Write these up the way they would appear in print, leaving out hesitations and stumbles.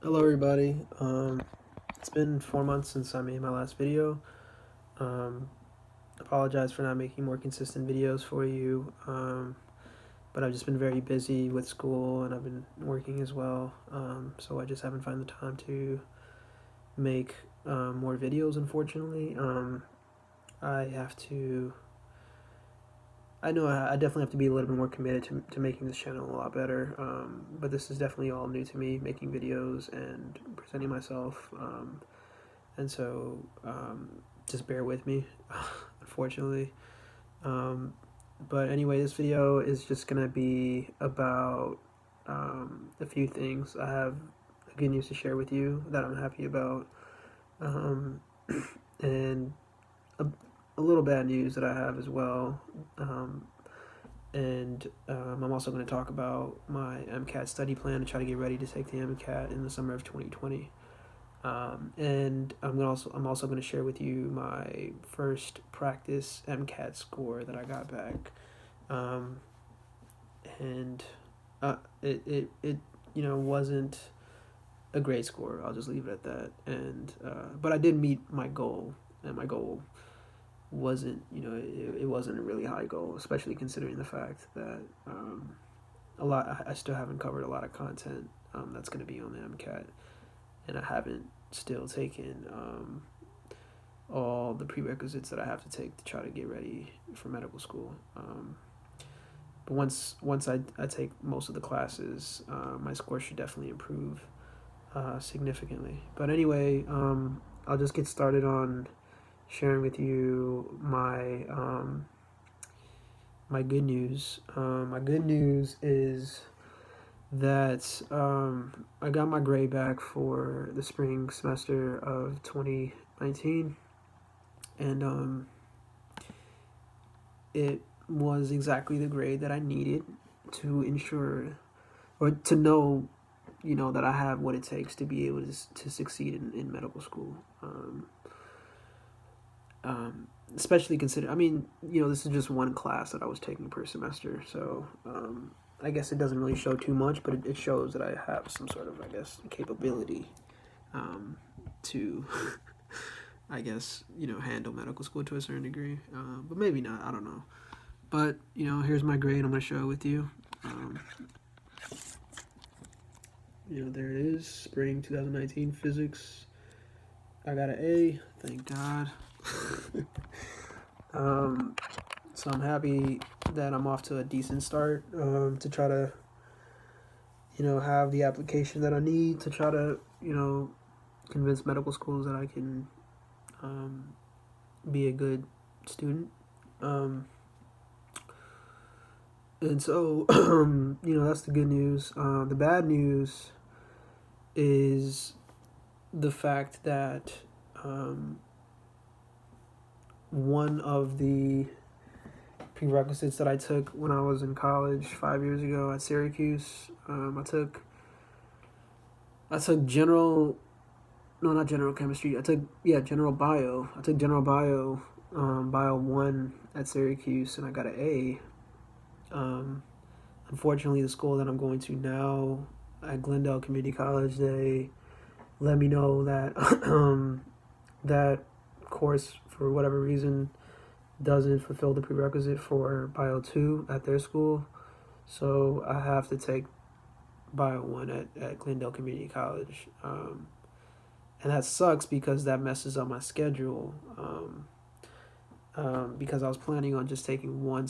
Hello everybody. It's been 4 months since I made my last video. Um, Apologize for not making more consistent videos for you. But I've just been very busy with school and I've been working as well. So I just haven't found the time to make more videos, unfortunately. I have to. I know I definitely have to be a little bit more committed to making this channel a lot better. But this is definitely all new to me, making videos and presenting myself. And so just bear with me, unfortunately. Um, but anyway, this video is just gonna be about a few things. I have good news to share with you that I'm happy about, um, and a little bad news that I have as well. I'm also going to talk about my MCAT study plan to try to get ready to take the MCAT in the summer of 2020. And I'm also going to share with you my first practice MCAT score that I got back. Um, and it wasn't a great score. I'll just leave it at that. And but I did meet my goal, and my goal wasn't it wasn't a really high goal, especially considering the fact that I still haven't covered a lot of content that's going to be on the MCAT, and I haven't still taken all the prerequisites that I have to take to try to get ready for medical school. But once I take most of the classes, my score should definitely improve significantly. But anyway, I'll just get started on sharing with you my good news. My good news is that I got my grade back for the spring semester of 2019, and it was exactly the grade that I needed to ensure or to know, that I have what it takes to be able to succeed in medical school. Especially consider, I mean, this is just one class that I was taking per semester, so I guess it doesn't really show too much, but it shows that I have some sort of, I guess, capability to, I guess, handle medical school to a certain degree, but maybe not, I don't know. But, here's my grade. I'm going to show it with you. There it is, spring 2019 physics. I got an A, thank God. So I'm happy that I'm off to a decent start to try to, have the application that I need to try to, convince medical schools that I can be a good student. And so, that's the good news. The bad news is the fact that one of the prerequisites that I took when I was in college 5 years ago at Syracuse, I took general, no, not general chemistry. I took general bio. I took general bio, bio 1 at Syracuse, and I got an A. Unfortunately, the school that I'm going to now at Glendale Community College, they let me know that that course, for whatever reason, doesn't fulfill the prerequisite for Bio 2 at their school. So I have to take Bio 1 at Glendale Community College. And that sucks because that messes up my schedule. Because I was planning on just taking one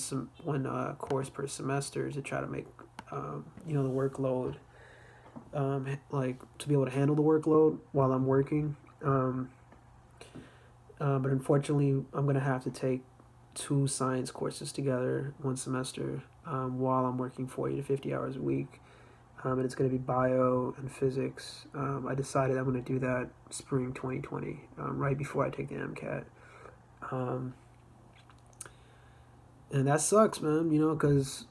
course per semester to try to make the workload, like to be able to handle the workload while I'm working. But unfortunately, I'm gonna have to take 2 science courses together one semester while I'm working 40 to 50 hours a week. And it's going to be bio and physics. I decided I'm going to do that spring 2020, right before I take the MCAT. And that sucks, man, because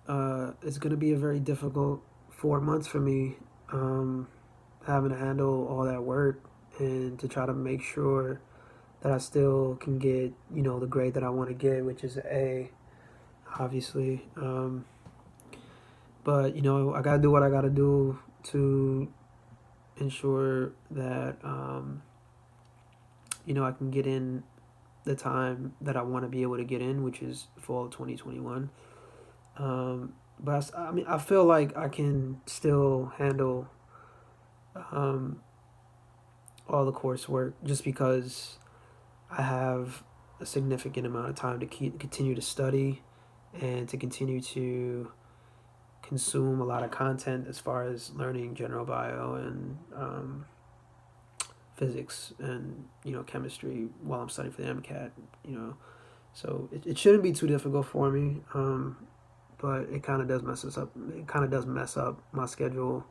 it's going to be a very difficult 4 months for me, having to handle all that work and to try to make sure that I still can get, the grade that I want to get, which is an A, obviously. But, I got to do what I got to do to ensure that I can get in the time that I want to be able to get in, which is fall of 2021. But I mean, I feel like I can still handle um, all the coursework just because I have a significant amount of time to continue to study and to continue to consume a lot of content as far as learning general bio and physics and chemistry while I'm studying for the MCAT. So it shouldn't be too difficult for me, but it kind of does mess us up. It kind of does mess up my schedule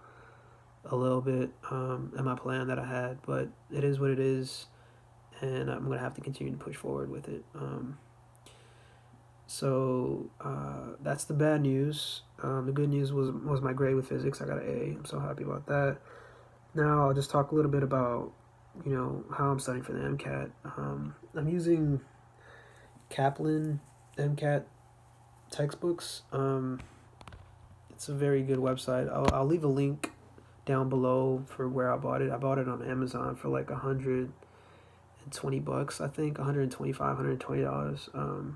a little bit and my plan that I had. But it is what it is, and I'm gonna have to continue to push forward with it. So that's the bad news. The good news was my grade with physics. I got an A. I'm so happy about that. Now I'll just talk a little bit about how I'm studying for the MCAT. I'm using Kaplan MCAT textbooks. It's a very good website. I'll leave a link down below for where I bought it. I bought it on Amazon for like $120, I think, $120.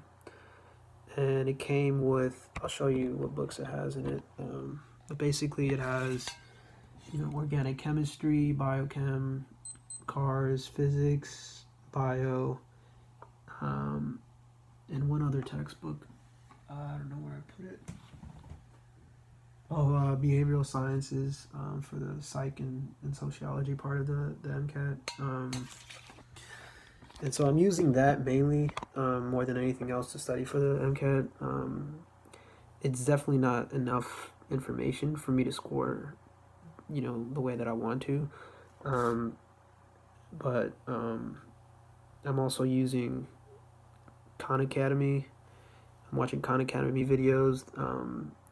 And it came with, I'll show you what books it has in it. But basically it has, organic chemistry, biochem, cars, physics, bio, and one other textbook. I don't know where I put it. Behavioral sciences for the psych and sociology part of the MCAT. And so I'm using that mainly more than anything else to study for the MCAT. It's definitely not enough information for me to score, the way that I want to. But I'm also using Khan Academy. I'm watching Khan Academy videos.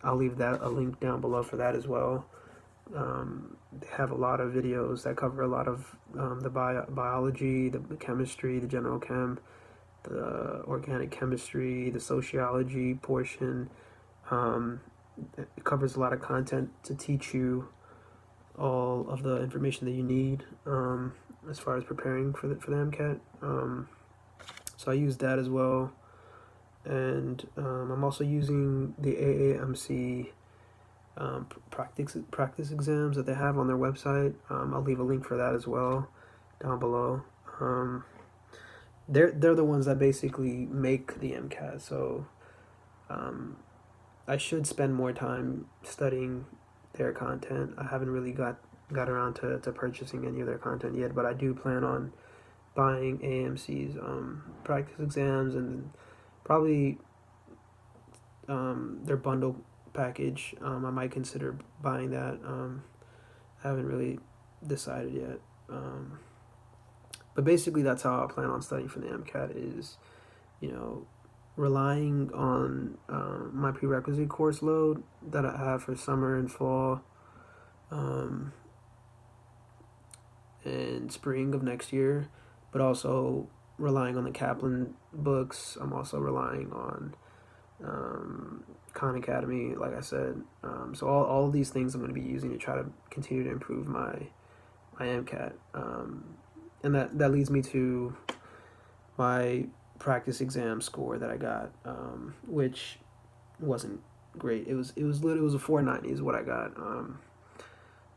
I'll leave a link down below for that as well. They have a lot of videos that cover a lot of the biology, the chemistry, the general chem, the organic chemistry, the sociology portion. It covers a lot of content to teach you all of the information that you need as far as preparing for the MCAT. So I use that as well. And I'm also using the AAMC practice exams that they have on their website. I'll leave a link for that as well down below. They're the ones that basically make the MCAT. So I should spend more time studying their content. I haven't really got around to purchasing any of their content yet, but I do plan on buying AMC's practice exams and probably their bundle package. I might consider buying that. I haven't really decided yet. But basically that's how I plan on studying for the MCAT is, relying on my prerequisite course load that I have for summer and fall and spring of next year, but also relying on the Kaplan books. I'm also relying on Khan Academy, like I said. So all of these things I'm going to be using to try to continue to improve my MCAT. And that leads me to my practice exam score that I got, which wasn't great. It was a 490 is what I got,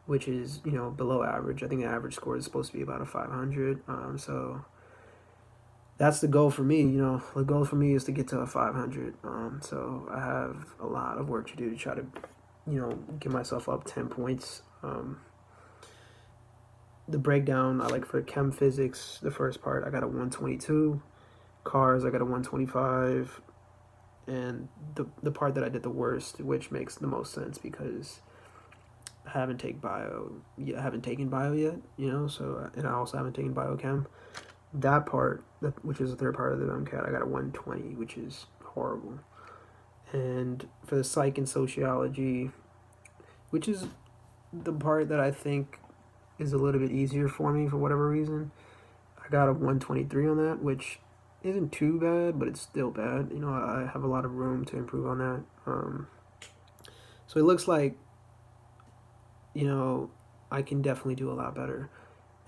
which is below average. I think the average score is supposed to be about a 500. So that's the goal for me. The goal for me is to get to a 500. So I have a lot of work to do to try to, get myself up 10 points. The breakdown, I like for chem physics, the first part, I got a 122. Cars, I got a 125. And the part that I did the worst, which makes the most sense because I haven't taken bio yet, so, and I also haven't taken biochem. That part, which is the third part of the MCAT, I got a 120, which is horrible. And for the psych and sociology, which is the part that I think is a little bit easier for me for whatever reason, I got a 123 on that, which isn't too bad, but it's still bad. I have a lot of room to improve on that. So it looks like, I can definitely do a lot better,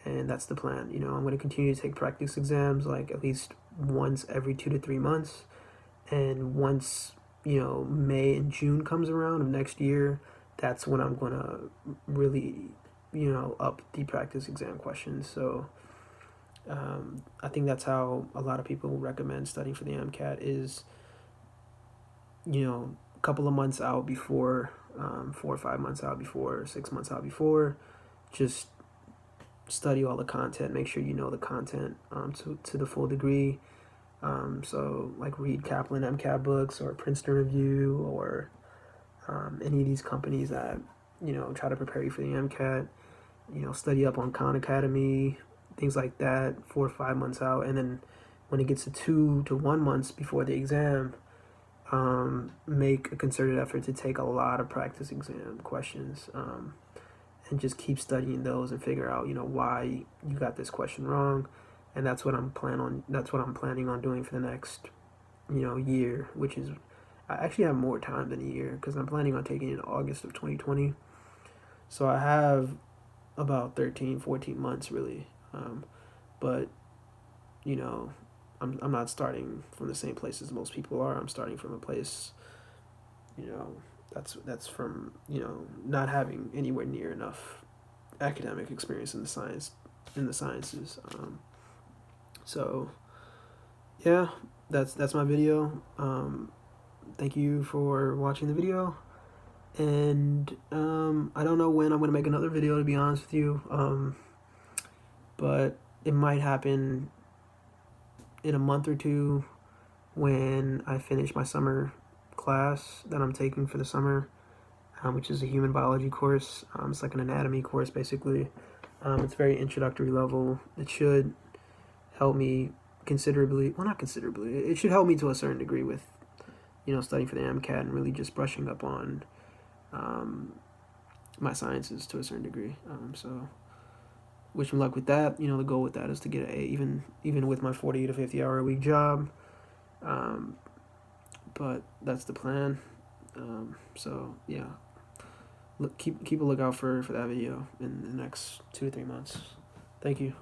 and that's the plan. You know, I'm going to continue to take practice exams like at least once every 2 to 3 months, and once, you know, May and June comes around of next year, that's when I'm going to really, you know, up the practice exam questions. So I think that's how a lot of people recommend studying for the MCAT is, you know, a couple of months out before, 4 or 5 months out before, 6 months out before, just study all the content, make sure you know the content to the full degree. So like read Kaplan MCAT books or Princeton Review or any of these companies that, you know, try to prepare you for the MCAT. You know, study up on Khan Academy, things like that, 4 or 5 months out, and then when it gets to 2 to 1 months before the exam, make a concerted effort to take a lot of practice exam questions, and just keep studying those and figure out, you know, why you got this question wrong. And that's what I'm planning on doing for the next, you know, year, which is, I actually have more time than a year because I'm planning on taking it in August of 2020. So I have about 13, 14 months really. But, you know, I'm not starting from the same place as most people are. I'm starting from a place, you know, that's from, you know, not having anywhere near enough academic experience in the sciences. So yeah, that's my video. Thank you for watching the video, and I don't know when I'm gonna make another video, to be honest with you, but it might happen in a month or two when I finish my summer class that I'm taking for the summer, which is a human biology course. It's like an anatomy course, basically. It's very introductory level. It should help me considerably. Well, not considerably. It should help me to a certain degree with, you know, studying for the MCAT and really just brushing up on my sciences to a certain degree. So wish me luck with that. You know, the goal with that is to get an A, even with my 40 to 50 hour a week job. But that's the plan. So yeah, keep a lookout for that video in the next 2 to 3 months. Thank you.